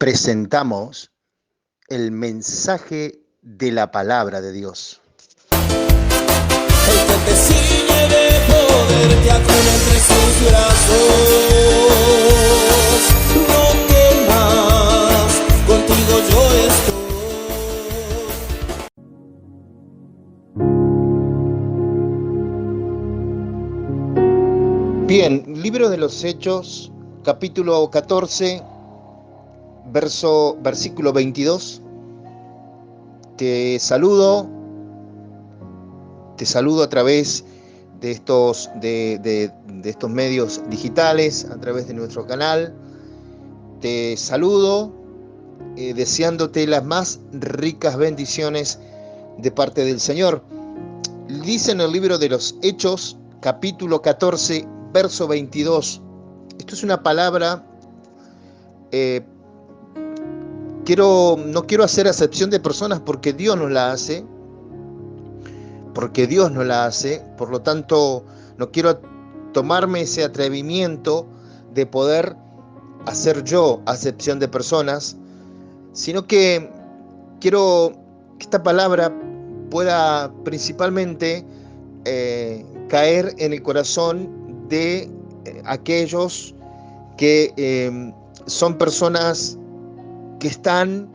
presentamos el mensaje de la palabra de Dios. El que te ciñe de poder te acuna entre sus brazos. No temas, contigo yo estoy. Bien, libro de los Hechos, capítulo 14, versículo 22. Te saludo a través de estos medios digitales, a través de nuestro canal. Te saludo deseándote las más ricas bendiciones de parte del Señor. Dice en el libro de los Hechos, capítulo 14, verso 22. Esto es una palabra, no quiero hacer acepción de personas porque Dios nos la hace, por lo tanto no quiero tomarme ese atrevimiento de poder hacer yo acepción de personas, sino que quiero que esta palabra pueda principalmente caer en el corazón de aquellos que son personas que están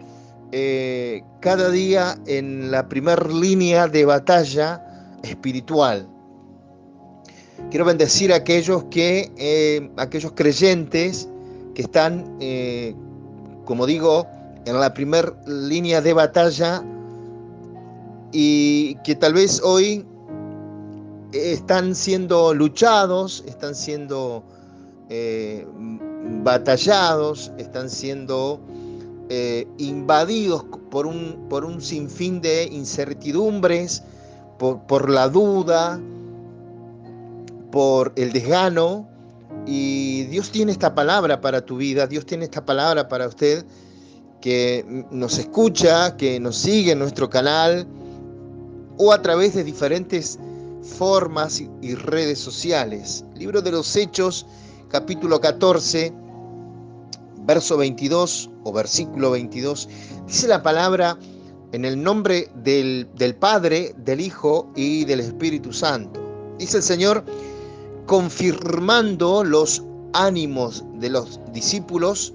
cada día en la primera línea de batalla espiritual. Quiero bendecir a aquellos creyentes que están, como digo, en la primera línea de batalla y que tal vez hoy están siendo luchados, están siendo batallados, están siendo invadidos por un sinfín de incertidumbres, por la duda, por el desgano. Y Dios tiene esta palabra para tu vida, Dios tiene esta palabra para usted que nos escucha, que nos sigue en nuestro canal o a través de diferentes formas y redes sociales. Libro de los Hechos, capítulo 14, verso 22 o versículo 22, dice la palabra: en el nombre del Padre, del Hijo y del Espíritu Santo. Dice el Señor, confirmando los ánimos de los discípulos,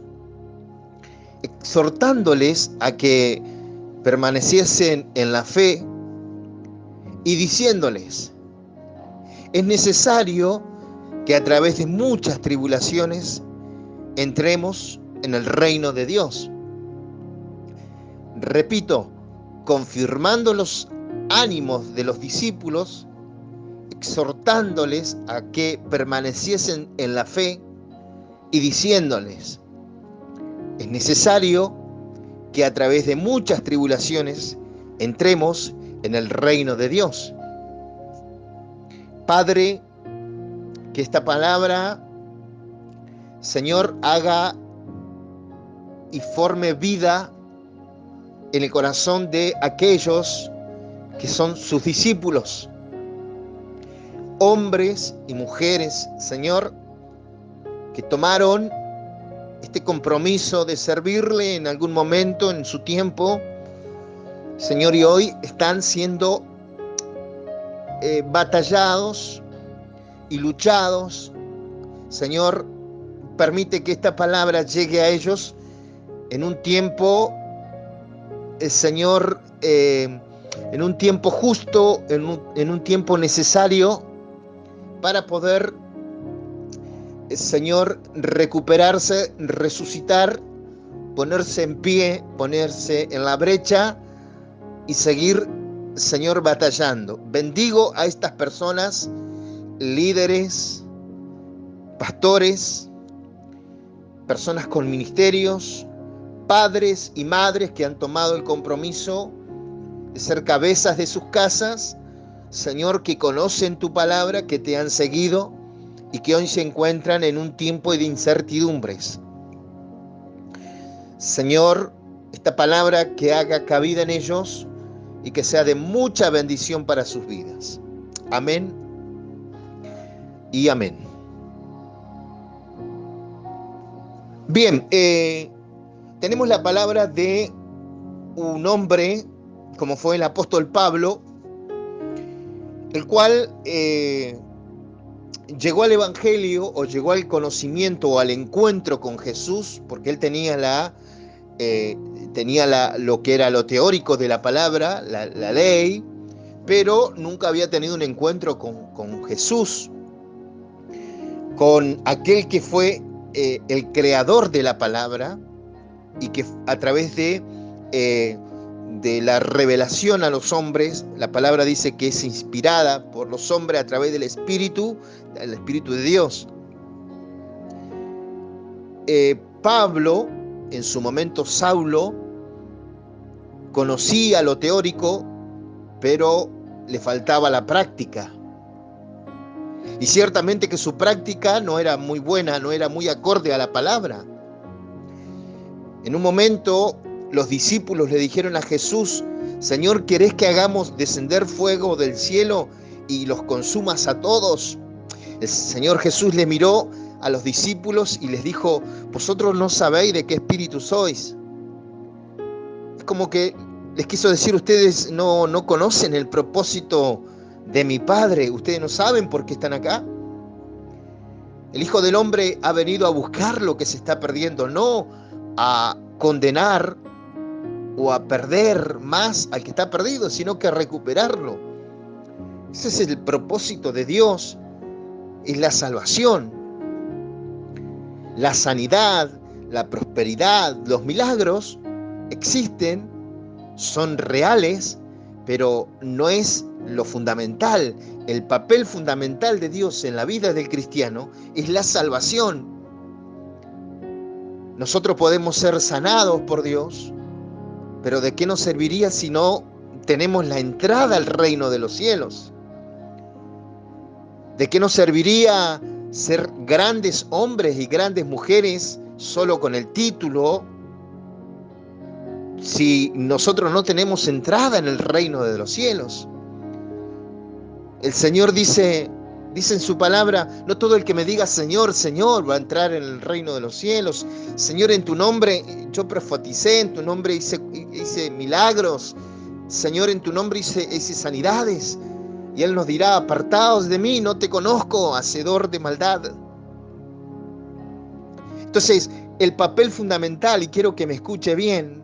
exhortándoles a que permaneciesen en la fe y diciéndoles: es necesario que a través de muchas tribulaciones entremos en el reino de Dios. Repito, confirmando los ánimos de los discípulos, exhortándoles a que permaneciesen en la fe y diciéndoles: es necesario que a través de muchas tribulaciones entremos en el reino de Dios. Padre, que esta palabra, Señor, haga y forme vida en el corazón de aquellos que son sus discípulos, hombres y mujeres, Señor, que tomaron este compromiso de servirle en algún momento en su tiempo, Señor, y hoy están siendo batallados y luchados. Señor, permite que esta palabra llegue a ellos en un tiempo, Señor, en un tiempo justo, en un tiempo necesario para poder, Señor, recuperarse, resucitar, ponerse en pie, ponerse en la brecha y seguir, Señor, batallando. Bendigo a estas personas, líderes, pastores, personas con ministerios, padres y madres que han tomado el compromiso de ser cabezas de sus casas, Señor, que conocen tu palabra, que te han seguido y que hoy se encuentran en un tiempo de incertidumbres. Señor, esta palabra que haga cabida en ellos y que sea de mucha bendición para sus vidas. Amén y amén. Bien, tenemos la palabra de un hombre, como fue el apóstol Pablo, el cual llegó al evangelio o llegó al conocimiento o al encuentro con Jesús, porque él tenía lo que era lo teórico de la palabra, la ley, pero nunca había tenido un encuentro con Jesús, con aquel que fue el creador de la palabra y que a través de la revelación a los hombres, la palabra dice que es inspirada por los hombres a través del Espíritu de Dios. Pablo, en su momento Saulo, conocía lo teórico, pero le faltaba la práctica. Y ciertamente que su práctica no era muy buena, no era muy acorde a la palabra. En un momento los discípulos le dijeron a Jesús: Señor, ¿querés que hagamos descender fuego del cielo y los consumas a todos? El Señor Jesús le miró a los discípulos y les dijo: vosotros no sabéis de qué espíritu sois. Es como que les quiso decir: ustedes no conocen el propósito de mi Padre, ustedes no saben por qué están acá. El Hijo del Hombre ha venido a buscar lo que se está perdiendo, no a condenar o a perder más al que está perdido, sino que a recuperarlo. Ese es el propósito de Dios, es la salvación, la sanidad, la prosperidad, los milagros existen, son reales, pero no es lo fundamental. El papel fundamental de Dios en la vida del cristiano es la salvación. Nosotros podemos ser sanados por Dios, pero ¿de qué nos serviría si no tenemos la entrada al reino de los cielos? ¿De qué nos serviría ser grandes hombres y grandes mujeres solo con el título si nosotros no tenemos entrada en el reino de los cielos? El Señor dice en su palabra: no todo el que me diga Señor, Señor va a entrar en el reino de los cielos. Señor, en tu nombre yo profeticé, en tu nombre hice milagros. Señor, en tu nombre hice sanidades. Y Él nos dirá: apartaos de mí, no te conozco, hacedor de maldad. Entonces, el papel fundamental, y quiero que me escuche bien,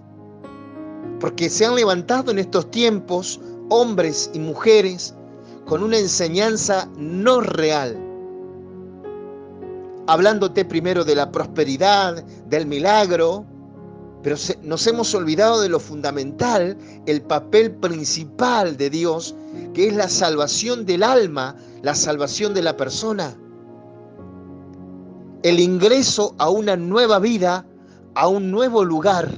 porque se han levantado en estos tiempos hombres y mujeres con una enseñanza no real, hablándote primero de la prosperidad, del milagro, pero nos hemos olvidado de lo fundamental, el papel principal de Dios, que es la salvación del alma, la salvación de la persona, el ingreso a una nueva vida, a un nuevo lugar.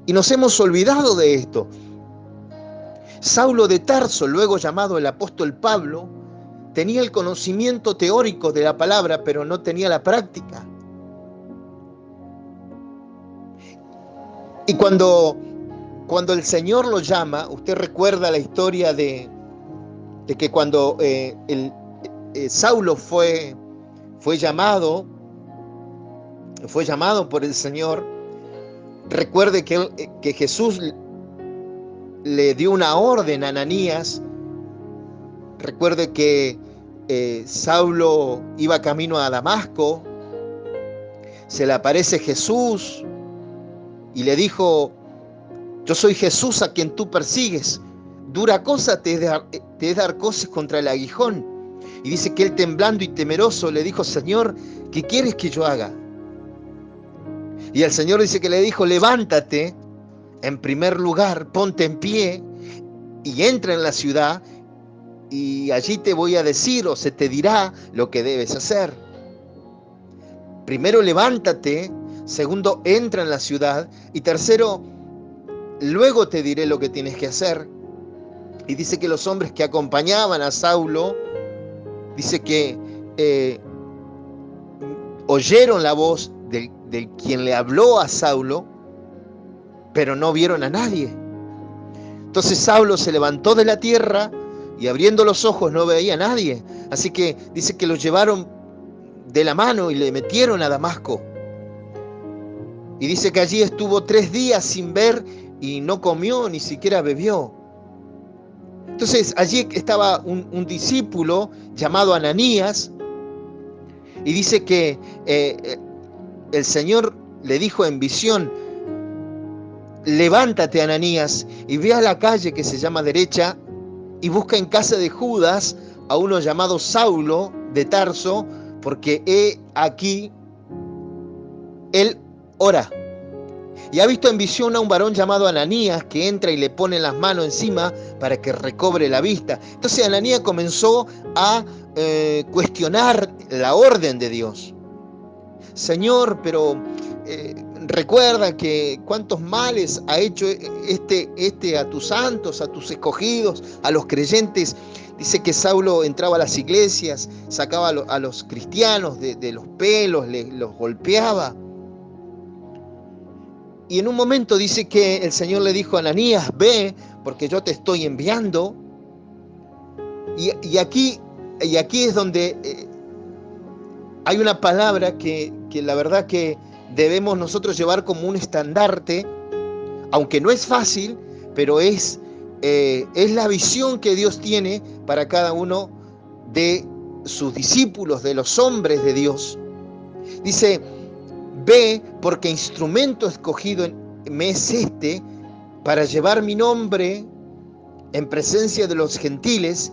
Y nos hemos olvidado de esto. Saulo de Tarso, luego llamado el apóstol Pablo, tenía el conocimiento teórico de la palabra, pero no tenía la práctica. Y cuando el Señor lo llama, usted recuerda la historia de que cuando Saulo fue llamado por el Señor, recuerde que Jesús le dio una orden a Ananías. Recuerde que Saulo iba camino a Damasco, se le aparece Jesús y le dijo: yo soy Jesús a quien tú persigues, dura cosa te es dar coces contra el aguijón. Y dice que él, temblando y temeroso, le dijo: Señor, ¿qué quieres que yo haga? Y el Señor dice que le dijo: levántate, en primer lugar, ponte en pie y entra en la ciudad, y allí te voy a decir o se te dirá lo que debes hacer. Primero, levántate. Segundo, entra en la ciudad. Y tercero, luego te diré lo que tienes que hacer. Y dice que los hombres que acompañaban a Saulo, dice que oyeron la voz de quien le habló a Saulo, pero no vieron a nadie. Entonces Saulo se levantó de la tierra y abriendo los ojos no veía a nadie. Así que dice que lo llevaron de la mano y le metieron a Damasco. Y dice que allí estuvo 3 días sin ver y no comió, ni siquiera bebió. Entonces allí estaba un discípulo llamado Ananías, y dice que el Señor le dijo en visión: levántate, Ananías, y ve a la calle que se llama Derecha y busca en casa de Judas a uno llamado Saulo de Tarso, porque he aquí él ora. Y ha visto en visión a un varón llamado Ananías que entra y le pone las manos encima para que recobre la vista. Entonces Ananías comenzó a cuestionar la orden de Dios. Señor, pero recuerda que cuántos males ha hecho este a tus santos, a tus escogidos, a los creyentes. Dice que Saulo entraba a las iglesias, sacaba a los cristianos de los pelos, los golpeaba. Y en un momento dice que el Señor le dijo a Ananías: ve, porque yo te estoy enviando. Y aquí es donde hay una palabra que la verdad que debemos nosotros llevar como un estandarte, aunque no es fácil, pero es la visión que Dios tiene para cada uno de sus discípulos, de los hombres de Dios. Dice: ve, porque instrumento escogido me es este para llevar mi nombre en presencia de los gentiles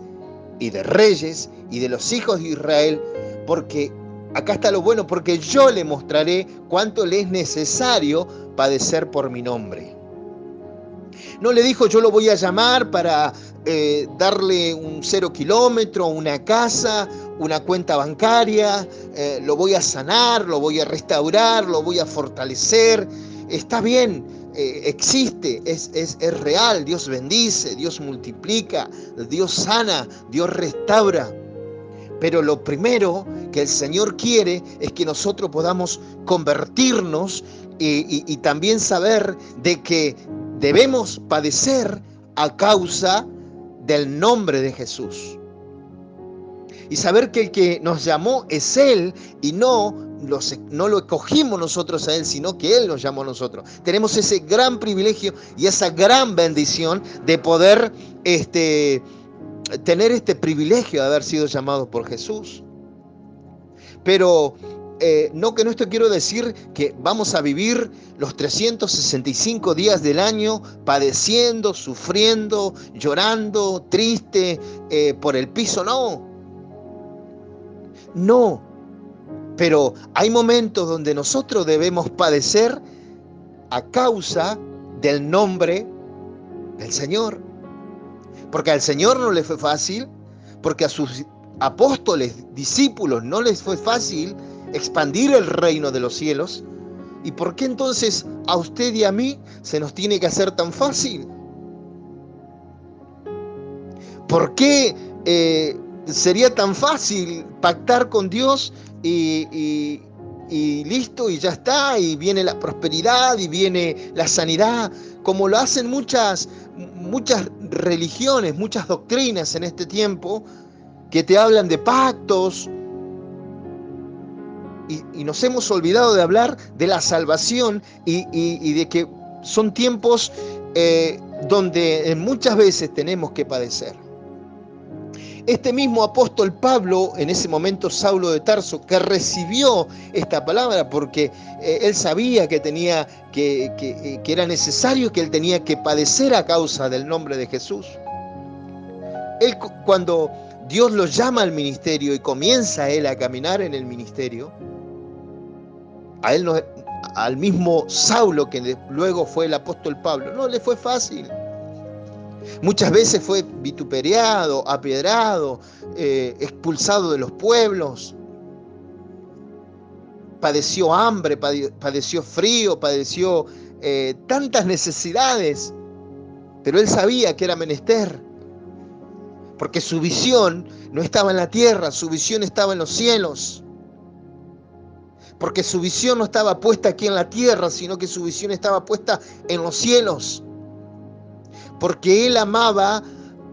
y de reyes y de los hijos de Israel, porque acá está lo bueno, porque yo le mostraré cuánto le es necesario padecer por mi nombre. No le dijo: yo lo voy a llamar para darle un 0 kilómetro, una casa, una cuenta bancaria, lo voy a sanar, lo voy a restaurar, lo voy a fortalecer. Está bien, existe, es real. Dios bendice, Dios multiplica, Dios sana, Dios restaura. Pero lo primero que el Señor quiere es que nosotros podamos convertirnos y también saber de que debemos padecer a causa del nombre de Jesús. Y saber que el que nos llamó es Él y no lo escogimos nosotros a Él, sino que Él nos llamó a nosotros. Tenemos ese gran privilegio y esa gran bendición de poder tener este privilegio de haber sido llamados por Jesús. Pero no con esto quiero decir que vamos a vivir los 365 días del año padeciendo, sufriendo, llorando, triste, por el piso. No, pero hay momentos donde nosotros debemos padecer a causa del nombre del Señor. Porque al Señor no le fue fácil, porque a sus apóstoles, discípulos, no les fue fácil expandir el reino de los cielos. ¿Y por qué entonces a usted y a mí se nos tiene que hacer tan fácil? ¿Por qué sería tan fácil pactar con Dios y listo, y ya está, y viene la prosperidad y viene la sanidad, como lo hacen muchas religiones, muchas doctrinas en este tiempo, que te hablan de pactos, y nos hemos olvidado de hablar de la salvación y de que son tiempos donde muchas veces tenemos que padecer. Este mismo apóstol Pablo, en ese momento Saulo de Tarso, que recibió esta palabra porque él sabía que era necesario, que él tenía que padecer a causa del nombre de Jesús. Él, cuando Dios lo llama al ministerio y comienza él a caminar en el ministerio, al mismo Saulo, que luego fue el apóstol Pablo, no le fue fácil. Muchas veces fue vituperiado, apiedrado, expulsado de los pueblos. Padeció hambre, padeció frío, padeció tantas necesidades. Pero él sabía que era menester. Porque su visión no estaba en la tierra, su visión estaba en los cielos. Porque su visión no estaba puesta aquí en la tierra, sino que su visión estaba puesta en los cielos. Porque él amaba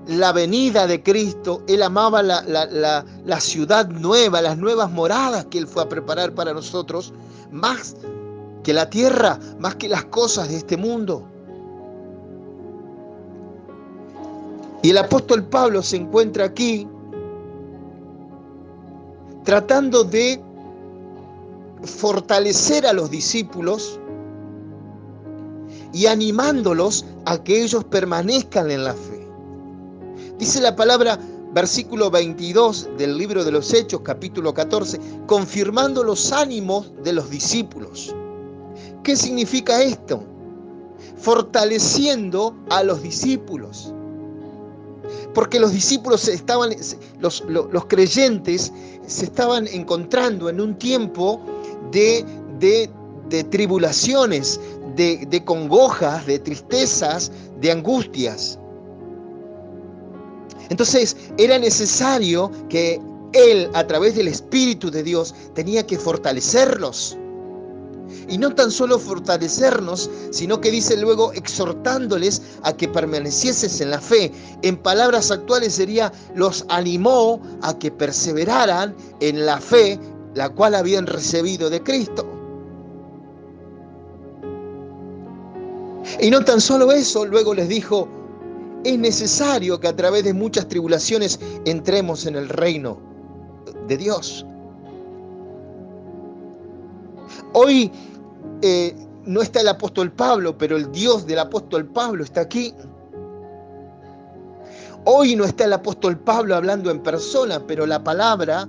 la venida de Cristo, él amaba la ciudad nueva, las nuevas moradas que él fue a preparar para nosotros, más que la tierra, más que las cosas de este mundo. Y el apóstol Pablo se encuentra aquí tratando de fortalecer a los discípulos y animándolos a que ellos permanezcan en la fe. Dice la palabra, versículo 22 del libro de los Hechos, capítulo 14, confirmando los ánimos de los discípulos. ¿Qué significa esto? Fortaleciendo a los discípulos. Porque los discípulos los creyentes se estaban encontrando en un tiempo de tribulaciones, de congojas, de tristezas, de angustias. Entonces era necesario que Él, a través del Espíritu de Dios, tenía que fortalecerlos. Y no tan solo fortalecernos, sino que dice luego exhortándoles a que permanecieses en la fe. En palabras actuales sería, los animó a que perseveraran en la fe, la cual habían recibido de Cristo. Y no tan solo eso, luego les dijo, es necesario que a través de muchas tribulaciones entremos en el reino de Dios. Hoy no está el apóstol Pablo, pero el Dios del apóstol Pablo está aquí. Hoy no está el apóstol Pablo hablando en persona, pero la palabra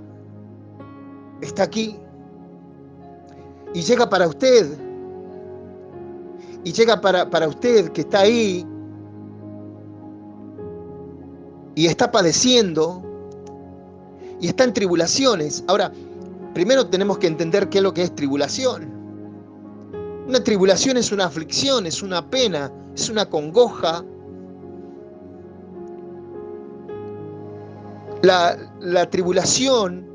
está aquí. Y llega para usted. Y llega para usted que está ahí y está padeciendo y está en tribulaciones. Ahora, primero tenemos que entender qué es lo que es tribulación. Una tribulación es una aflicción, es una pena, es una congoja. La tribulación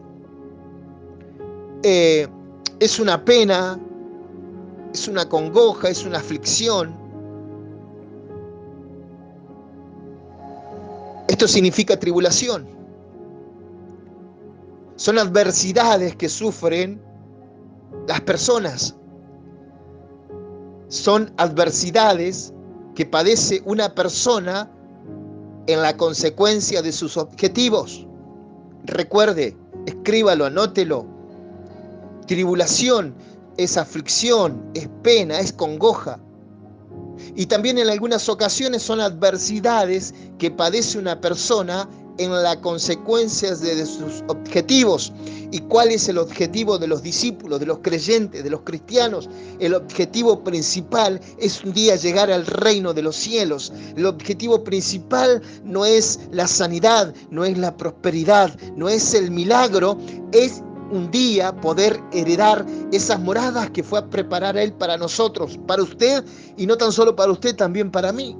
es una pena, es una congoja, es una aflicción. Esto significa tribulación. Son adversidades que sufren las personas. Son adversidades que padece una persona en la consecuencia de sus objetivos. Recuerde, escríbalo, anótelo. Tribulación es aflicción, es pena, es congoja. Y también en algunas ocasiones son adversidades que padece una persona en las consecuencias de sus objetivos. ¿Y cuál es el objetivo de los discípulos, de los creyentes, de los cristianos? El objetivo principal es un día llegar al reino de los cielos. El objetivo principal no es la sanidad, no es la prosperidad, no es el milagro, es un día poder heredar esas moradas que fue a preparar Él para nosotros, para usted, y no tan solo para usted, también para mí.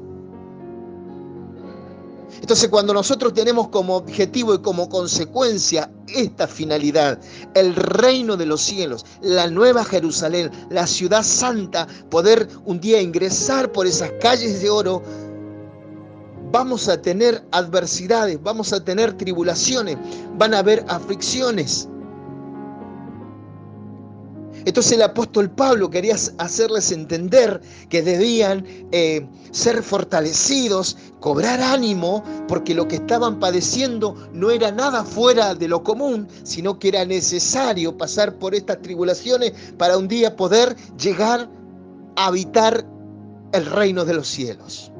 Entonces, cuando nosotros tenemos como objetivo y como consecuencia esta finalidad, el reino de los cielos, la nueva Jerusalén, la ciudad santa, poder un día ingresar por esas calles de oro, vamos a tener adversidades, vamos a tener tribulaciones, van a haber aflicciones. Entonces el apóstol Pablo quería hacerles entender que debían ser fortalecidos, cobrar ánimo, porque lo que estaban padeciendo no era nada fuera de lo común, sino que era necesario pasar por estas tribulaciones para un día poder llegar a habitar el reino de los cielos.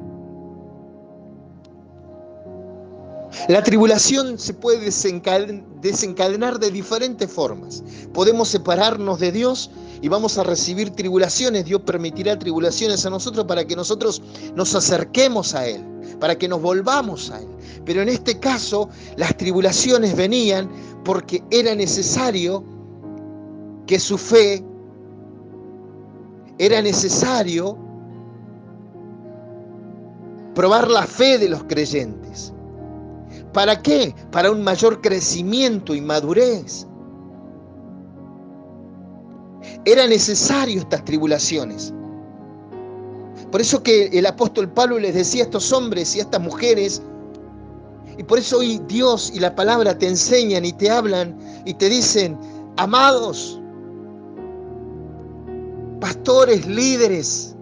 La tribulación se puede desencadenar de diferentes formas. Podemos separarnos de Dios y vamos a recibir tribulaciones. Dios permitirá tribulaciones a nosotros para que nosotros nos acerquemos a Él, para que nos volvamos a Él. Pero en este caso, las tribulaciones venían porque era necesario que su fe, era necesario probar la fe de los creyentes. ¿Para qué? Para un mayor crecimiento y madurez. Eran necesarias estas tribulaciones. Por eso que el apóstol Pablo les decía a estos hombres y a estas mujeres, y por eso hoy Dios y la palabra te enseñan y te hablan y te dicen, amados, pastores, líderes,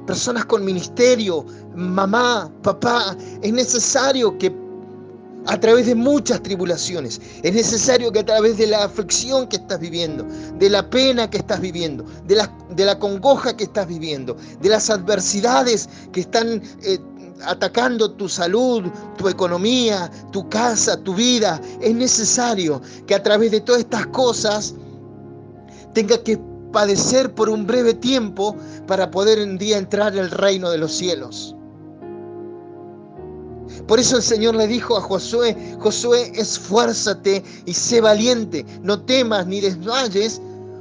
personas con ministerio, mamá, papá. Es necesario que a través de muchas tribulaciones, es necesario que a través de la aflicción que estás viviendo, de la pena que estás viviendo, de la congoja que estás viviendo, de las adversidades que están atacando tu salud, tu economía, tu casa, tu vida, es necesario que a través de todas estas cosas tenga que padecer por un breve tiempo para poder un día entrar al reino de los cielos. Por eso el Señor le dijo a Josué: Josué, esfuérzate y sé valiente, no temas ni desmayes,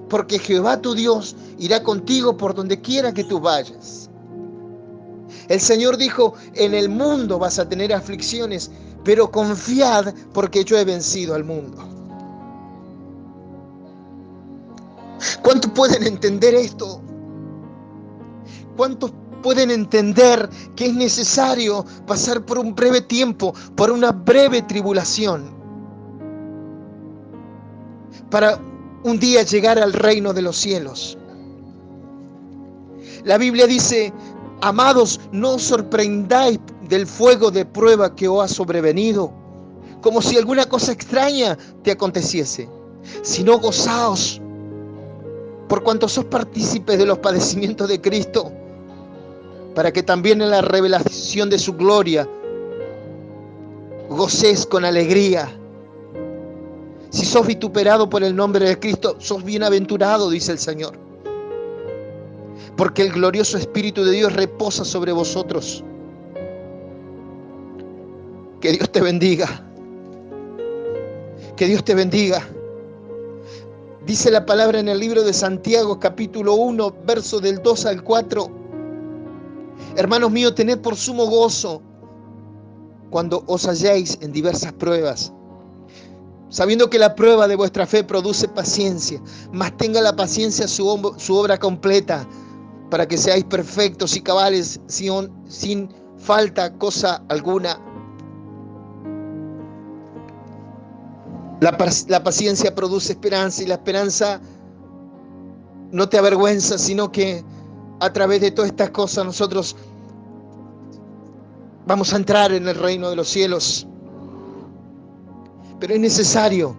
porque Jehová tu Dios irá contigo por donde quiera que tú vayas. El Señor dijo: en el mundo vas a tener aflicciones, pero confiad, porque yo he vencido al mundo. ¿Cuántos pueden entender esto? ¿Cuántos pueden entender que es necesario pasar por un breve tiempo, por una breve tribulación, para un día llegar al reino de los cielos? La Biblia dice: amados, no os sorprendáis del fuego de prueba que os ha sobrevenido, como si alguna cosa extraña te aconteciese, sino gozaos, por cuanto sos partícipes de los padecimientos de Cristo, para que también en la revelación de su gloria gocéis con alegría. Si sos vituperado por el nombre de Cristo, sos bienaventurado, dice el Señor, porque el glorioso Espíritu de Dios reposa sobre vosotros. Que Dios te bendiga. Que Dios te bendiga. Dice la palabra en el libro de Santiago, capítulo 1, verso del 2 al 4. Hermanos míos, tened por sumo gozo cuando os halléis en diversas pruebas, sabiendo que la prueba de vuestra fe produce paciencia, mas tenga la paciencia su obra completa, para que seáis perfectos y cabales sin falta cosa alguna. La paciencia produce esperanza, y la esperanza no te avergüenza, sino que a través de todas estas cosas nosotros vamos a entrar en el reino de los cielos. Pero es necesario.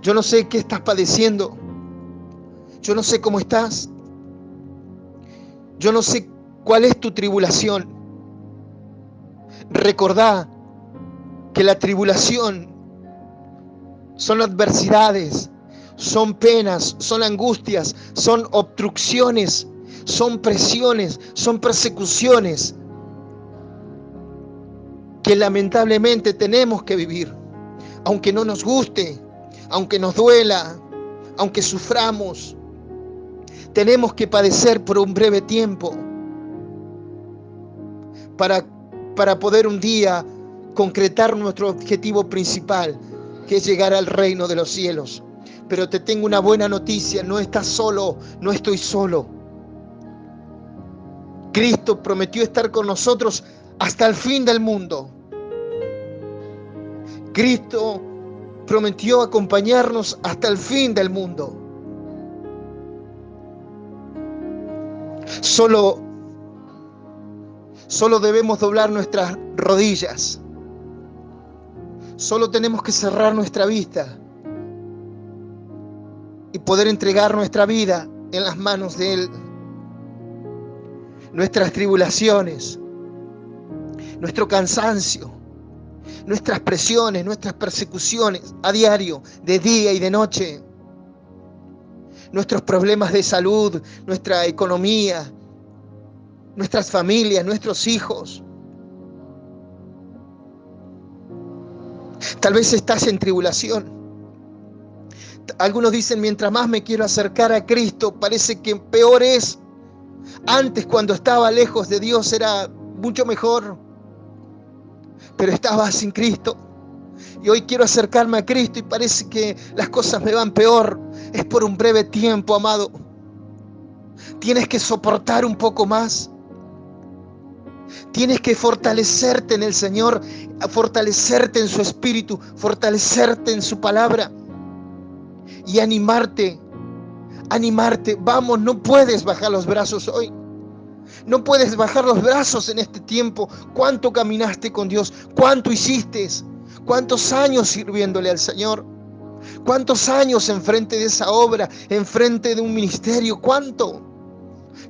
Yo no sé qué estás padeciendo. Yo no sé cómo estás. Yo no sé cuál es tu tribulación. Recordá que la tribulación son adversidades, son penas, son angustias, son obstrucciones, son presiones, son persecuciones que lamentablemente tenemos que vivir, aunque no nos guste, aunque nos duela, aunque suframos. Tenemos que padecer por un breve tiempo para poder un día concretar nuestro objetivo principal, que es llegar al reino de los cielos. Pero te tengo una buena noticia: no estás solo, no estoy solo. Cristo prometió estar con nosotros hasta el fin del mundo. Cristo prometió acompañarnos hasta el fin del mundo. Solo debemos doblar nuestras rodillas. Solo tenemos que cerrar nuestra vista y poder entregar nuestra vida en las manos de Él. Nuestras tribulaciones, nuestro cansancio, nuestras presiones, nuestras persecuciones a diario, de día y de noche, nuestros problemas de salud, nuestra economía, nuestras familias, nuestros hijos. Tal vez estás en tribulación. Algunos dicen: mientras más me quiero acercar a Cristo, parece que peor es. Antes, cuando estaba lejos de Dios, era mucho mejor, pero estaba sin Cristo. Y hoy quiero acercarme a Cristo y parece que las cosas me van peor. Es por un breve tiempo, amado. Tienes que soportar un poco más. Tienes que fortalecerte en el Señor, fortalecerte en su Espíritu, fortalecerte en su palabra y animarte animarte. Vamos, no puedes bajar los brazos hoy. No puedes bajar los brazos en este tiempo. ¿Cuánto caminaste con Dios? ¿Cuánto hiciste? ¿Cuántos años sirviéndole al Señor? ¿Cuántos años enfrente de esa obra, enfrente de un ministerio? ¿Cuánto?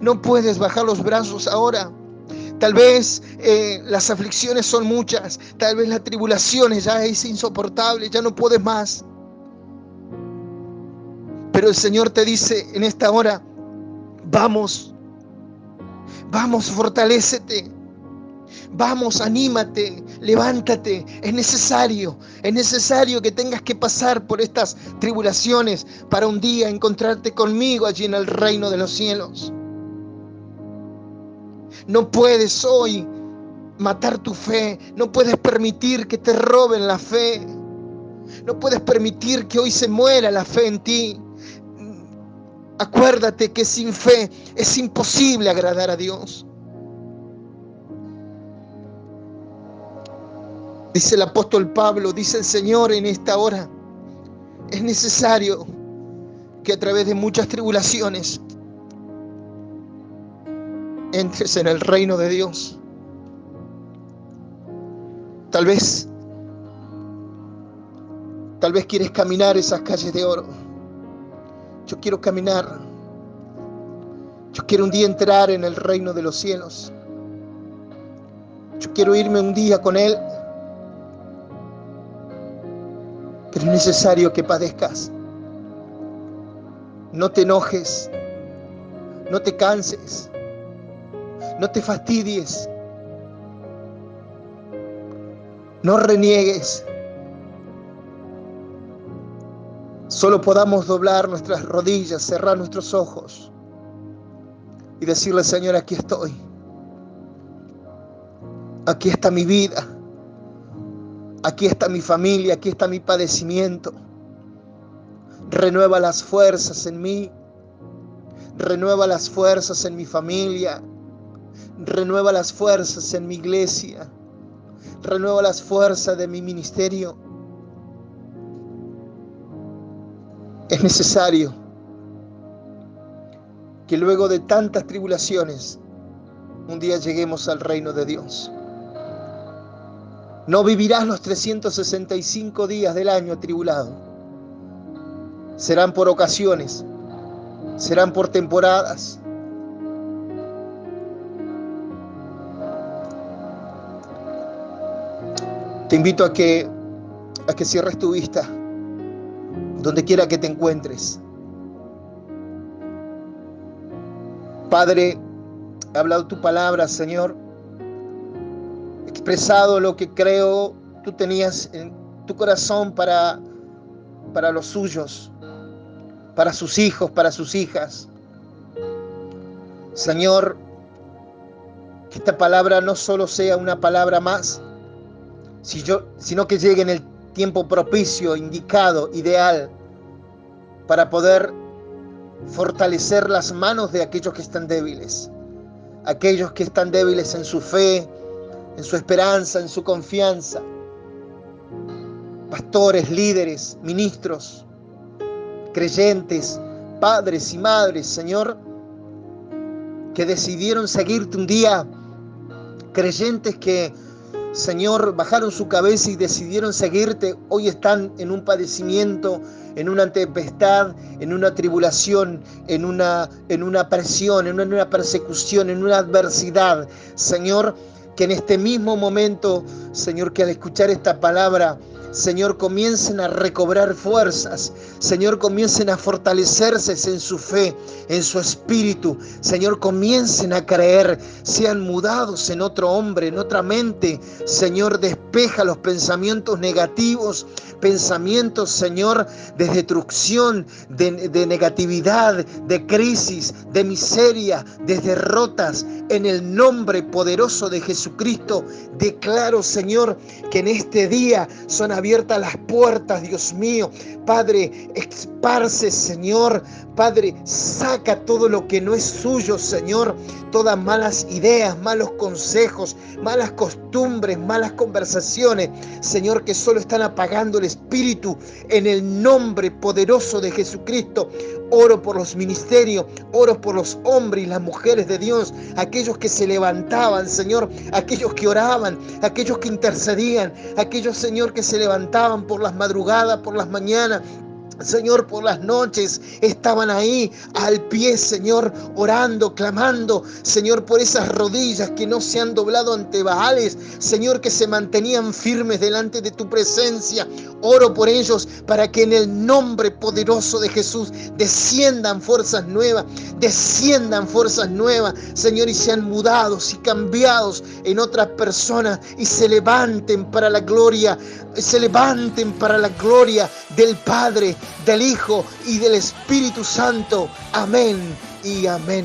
No puedes bajar los brazos ahora. Tal vez las aflicciones son muchas. Tal vez las tribulaciones ya es insoportable, ya no puedes más. Pero el Señor te dice en esta hora, vamos, fortalécete. Vamos, anímate, levántate. Es necesario que tengas que pasar por estas tribulaciones para un día encontrarte conmigo allí en el reino de los cielos. No puedes hoy matar tu fe, no puedes permitir que te roben la fe, no puedes permitir que hoy se muera la fe en ti. Acuérdate que sin fe es imposible agradar a Dios. Dice el apóstol Pablo, dice el Señor en esta hora, es necesario que a través de muchas tribulaciones entres en el reino de Dios. Tal vez quieres caminar esas calles de oro. Yo quiero caminar. Yo quiero un día entrar en el reino de los cielos. Yo quiero irme un día con Él. Pero es necesario que padezcas. No te enojes. No te canses. No te fastidies. No reniegues. Solo podamos doblar nuestras rodillas, cerrar nuestros ojos y decirle, Señor, aquí estoy. Aquí está mi vida. Aquí está mi familia, aquí está mi padecimiento. Renueva las fuerzas en mí. Renueva las fuerzas en mi familia. Renueva las fuerzas en mi iglesia. Renueva las fuerzas de mi ministerio. Es necesario que luego de tantas tribulaciones, un día lleguemos al reino de Dios. No vivirás los 365 días del año atribulado. Serán por ocasiones, serán por temporadas. Te invito a que cierres tu vista, donde quiera que te encuentres. Padre, he hablado tu palabra, Señor. He expresado lo que creo tú tenías en tu corazón para los suyos, para sus hijos, para sus hijas. Señor, que esta palabra no solo sea una palabra más, sino que llegue en el tiempo propicio, indicado, ideal, para poder fortalecer las manos de aquellos que están débiles en su fe, en su esperanza, en su confianza. Pastores, líderes, ministros, creyentes, padres y madres, Señor, que decidieron seguirte un día, creyentes que, Señor, bajaron su cabeza y decidieron seguirte, hoy están en un padecimiento, en una tempestad, en una tribulación, en una presión, en una persecución, en una adversidad. Señor, que en este mismo momento, Señor, que al escuchar esta palabra, Señor, comiencen a recobrar fuerzas. Señor, comiencen a fortalecerse en su fe, en su espíritu. Señor, comiencen a creer, sean mudados en otro hombre, en otra mente. Señor, despeja los pensamientos negativos, pensamientos, Señor, de destrucción, de negatividad, de crisis, de miseria, de derrotas. En el nombre poderoso de Jesucristo, declaro, Señor, que en este día son abiertas las puertas, Dios mío. Padre, esparce, Señor. Padre, saca todo lo que no es suyo, Señor. Todas malas ideas, malos consejos, malas costumbres, malas conversaciones, Señor, que solo están apagando el espíritu. En el nombre poderoso de Jesucristo, Oro por los ministerios, oro por los hombres y las mujeres de Dios, aquellos que se levantaban, Señor, aquellos que oraban, aquellos que intercedían, aquellos, Señor, que se levantaban por las madrugadas, por las mañanas, Señor, por las noches, estaban ahí al pie, Señor, orando, clamando, Señor, por esas rodillas que no se han doblado ante Baales, Señor, que se mantenían firmes delante de tu presencia. Oro por ellos para que en el nombre poderoso de Jesús desciendan fuerzas nuevas, Señor, y sean mudados y cambiados en otras personas y se levanten para la gloria, del Padre, del Hijo y del Espíritu Santo. Amén y amén.